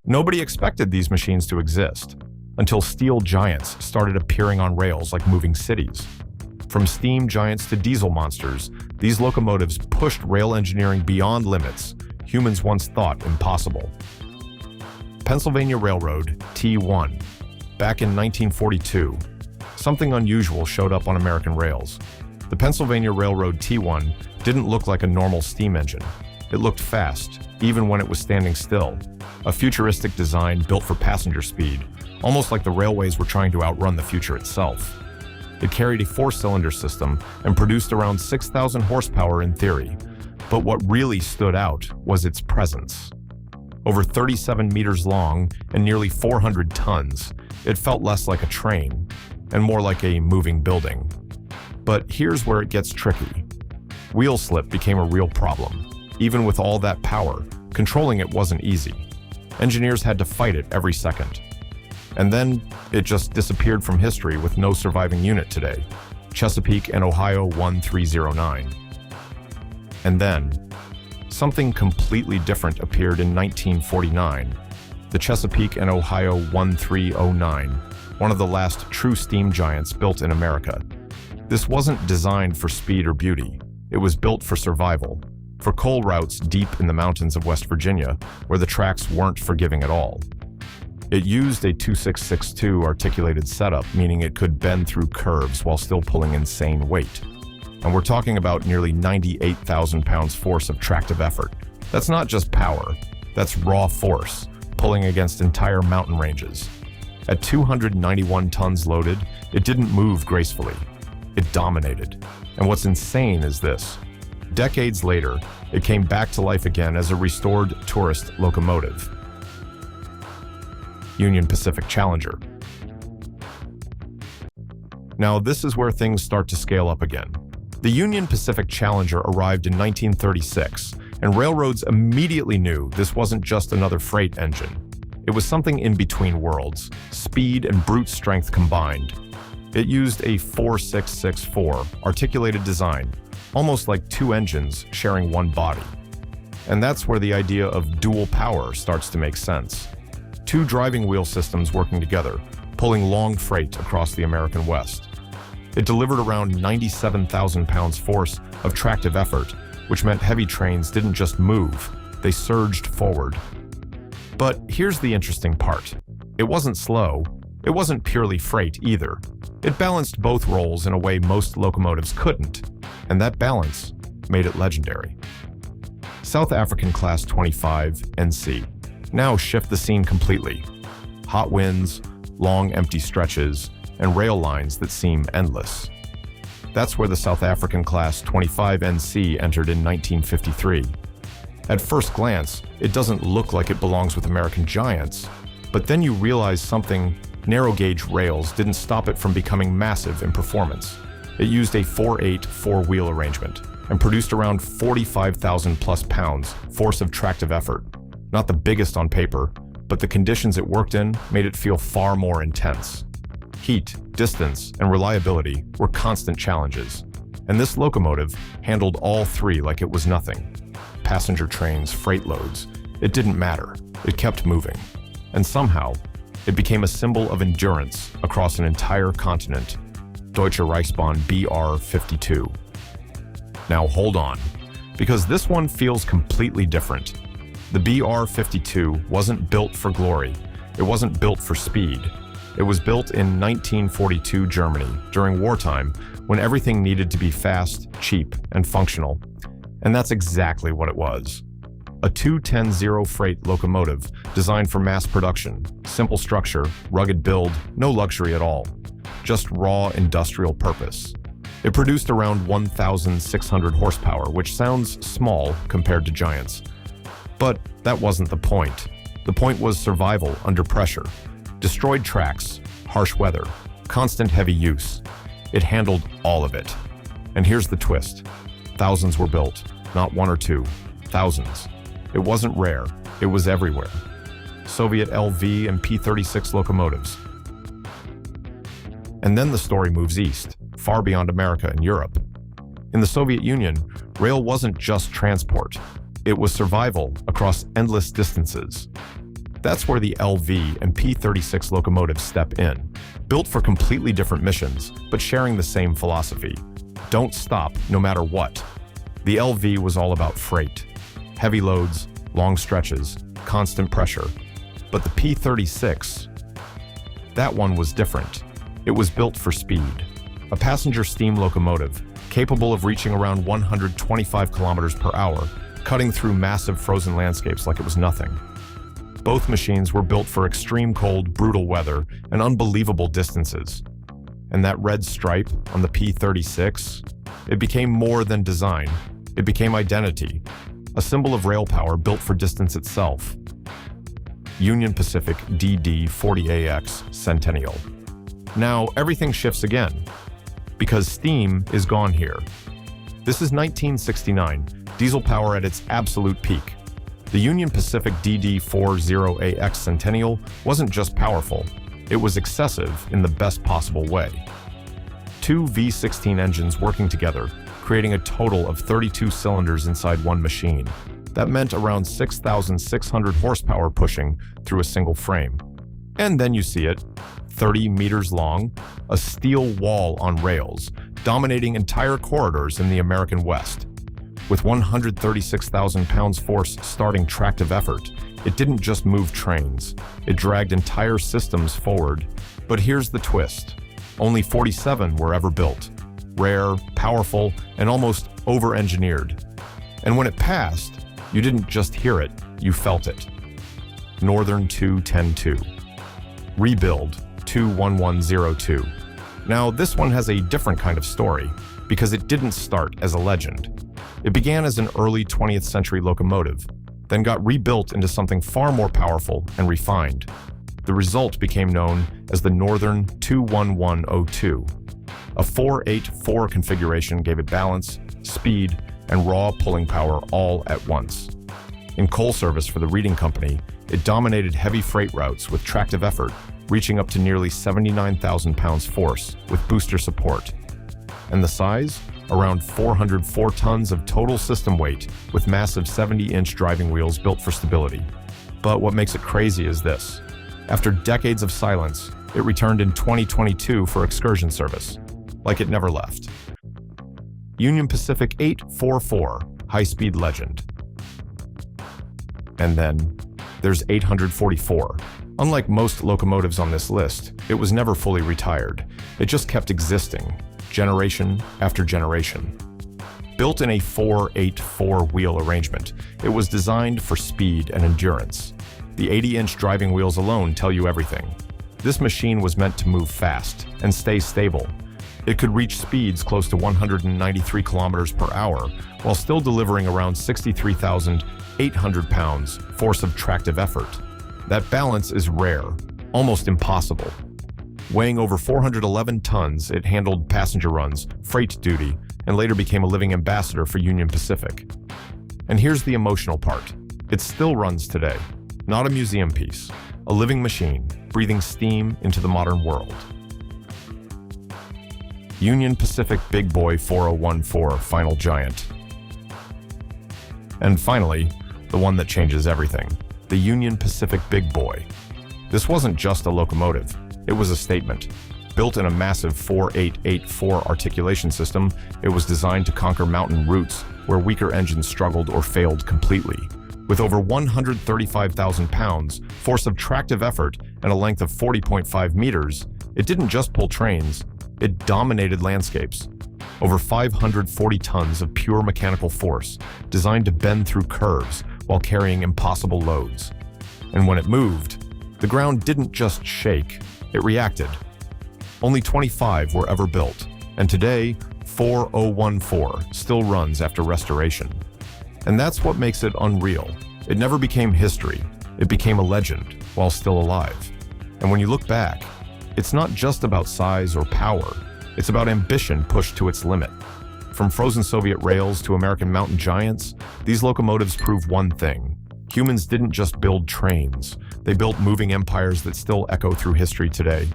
Nobody expected these machines to exist until steel giants started appearing on rails like moving cities. From steam giants to diesel monsters, these locomotives pushed rail engineering beyond limits humans once thought impossible. Pennsylvania Railroad T1. Back in 1942, something unusual showed up on American rails. The Pennsylvania Railroad T1 didn't look like a normal steam engine. It looked fast, even when it was standing still. A futuristic design built for passenger speed, almost like the railways were trying to outrun the future itself. It carried a 4-cylinder system and produced around 6,000 horsepower in theory. But what really stood out was its presence. Over 37 meters long and nearly 400 tons, it felt less like a train and more like a moving building. But here's where it gets tricky. Wheel slip became a real problem. Even with all that power, controlling it wasn't easy. Engineers had to fight it every second. And then it just disappeared from history with no surviving unit today. Chesapeake and Ohio 1309. And then, something completely different appeared in 1949. The Chesapeake and Ohio 1309, one of the last true steam giants built in America. This wasn't designed for speed or beauty. It was built for survival, for coal routes deep in the mountains of West Virginia, where the tracks weren't forgiving at all. It used a 2662 articulated setup, meaning it could bend through curves while still pulling insane weight. And we're talking about nearly 98,000 pounds force of tractive effort. That's not just power, that's raw force, pulling against entire mountain ranges. At 291 tons loaded, it didn't move gracefully. It dominated. And what's insane is this. Decades later, it came back to life again as a restored tourist locomotive. Union Pacific Challenger. Now, this is where things start to scale up again. The Union Pacific Challenger arrived in 1936, and railroads immediately knew this wasn't just another freight engine. It was something in between worlds, speed and brute strength combined. It used a 4664 articulated design, almost like two engines sharing one body. And that's where the idea of dual power starts to make sense. Two driving wheel systems working together, pulling long freight across the American West. It delivered around 97,000 pounds force of tractive effort, which meant heavy trains didn't just move, they surged forward. But here's the interesting part. It wasn't slow. It wasn't purely freight either. It balanced both roles in a way most locomotives couldn't, and that balance made it legendary. South African Class 25 NC. Now shift the scene completely. Hot winds, long empty stretches, and rail lines that seem endless. That's where the South African Class 25 NC entered in 1953. At first glance, it doesn't look like it belongs with American giants, but then you realize something. Narrow gauge rails didn't stop it from becoming massive in performance. It used a 4/8 four-wheel arrangement and produced around 45,000 plus pounds force of tractive effort. Not the biggest on paper, but the conditions it worked in made it feel far more intense. Heat, distance, and reliability were constant challenges, and this locomotive handled all three like it was nothing. Passenger trains, freight loads, it didn't matter. It kept moving. And somehow, it became a symbol of endurance across an entire continent. Deutsche Reichsbahn BR52. Now hold on, because this one feels completely different. The BR52 wasn't built for glory. It wasn't built for speed. It was built in 1942 Germany during wartime when everything needed to be fast, cheap, and functional. And that's exactly what it was. A 210 freight locomotive designed for mass production, simple structure, rugged build, no luxury at all. Just raw industrial purpose. It produced around 1,600 horsepower, which sounds small compared to giants. But that wasn't the point. The point was survival under pressure. Destroyed tracks, harsh weather, constant heavy use. It handled all of it. And here's the twist. Thousands were built, not one or two, thousands. It wasn't rare, it was everywhere. Soviet LV and P-36 locomotives. And then the story moves east, far beyond America and Europe. In the Soviet Union, rail wasn't just transport. It was survival across endless distances. That's where the LV and P-36 locomotives step in, built for completely different missions, but sharing the same philosophy. Don't stop, no matter what. The LV was all about freight. Heavy loads, long stretches, constant pressure. But the P-36, that one was different. It was built for speed. A passenger steam locomotive, capable of reaching around 125 kilometers per hour, cutting through massive frozen landscapes like it was nothing. Both machines were built for extreme cold, brutal weather, and unbelievable distances. And that red stripe on the P-36, it became more than design. It became identity, a symbol of rail power built for distance itself. Union Pacific DD-40AX Centennial. Now, everything shifts again, because steam is gone here. This is 1969, diesel power at its absolute peak. The Union Pacific DD-40AX Centennial wasn't just powerful, it was excessive in the best possible way. Two V16 engines working together, creating a total of 32 cylinders inside one machine. That meant around 6,600 horsepower pushing through a single frame. And then you see it, 30 meters long, a steel wall on rails, dominating entire corridors in the American West. With 136,000 pounds force starting tractive effort, it didn't just move trains, it dragged entire systems forward. But here's the twist. Only 47 were ever built. Rare, powerful, and almost over-engineered. And when it passed, you didn't just hear it, you felt it. Northern 2-10-2. Rebuild 2-1102. Now, this one has a different kind of story, because it didn't start as a legend. It began as an early 20th century locomotive, then got rebuilt into something far more powerful and refined. The result became known as the Northern 2-1102. A 4-8-4 configuration gave it balance, speed, and raw pulling power all at once. In coal service for the Reading Company, it dominated heavy freight routes with tractive effort, reaching up to nearly 79,000 pounds force with booster support. And the size? Around 404 tons of total system weight with massive 70-inch driving wheels built for stability. But what makes it crazy is this. After decades of silence, it returned in 2022 for excursion service, like it never left. Union Pacific 844, high-speed legend. And then there's 844. Unlike most locomotives on this list, it was never fully retired. It just kept existing, generation after generation. Built in a 4-8-4 wheel arrangement, it was designed for speed and endurance. The 80-inch driving wheels alone tell you everything. This machine was meant to move fast and stay stable. It could reach speeds close to 193 kilometers per hour while still delivering around 63,800 pounds force of tractive effort. That balance is rare, almost impossible. Weighing over 411 tons, it handled passenger runs, freight duty, and later became a living ambassador for Union Pacific. And here's the emotional part. It still runs today. Not a museum piece, a living machine, breathing steam into the modern world. Union Pacific Big Boy 4014 Final Giant. And finally, the one that changes everything, the Union Pacific Big Boy. This wasn't just a locomotive, it was a statement. Built in a massive 4-8-8-4 articulation system, it was designed to conquer mountain routes where weaker engines struggled or failed completely. With over 135,000 pounds, force of tractive effort, and a length of 40.5 meters, it didn't just pull trains, it dominated landscapes. Over 540 tons of pure mechanical force, designed to bend through curves while carrying impossible loads. And when it moved, the ground didn't just shake, it reacted. Only 25 were ever built, and today, 4014 still runs after restoration. And that's what makes it unreal. It never became history, it became a legend while still alive. And when you look back, it's not just about size or power, it's about ambition pushed to its limit. From frozen Soviet rails to American mountain giants, these locomotives prove one thing. Humans didn't just build trains, they built moving empires that still echo through history today.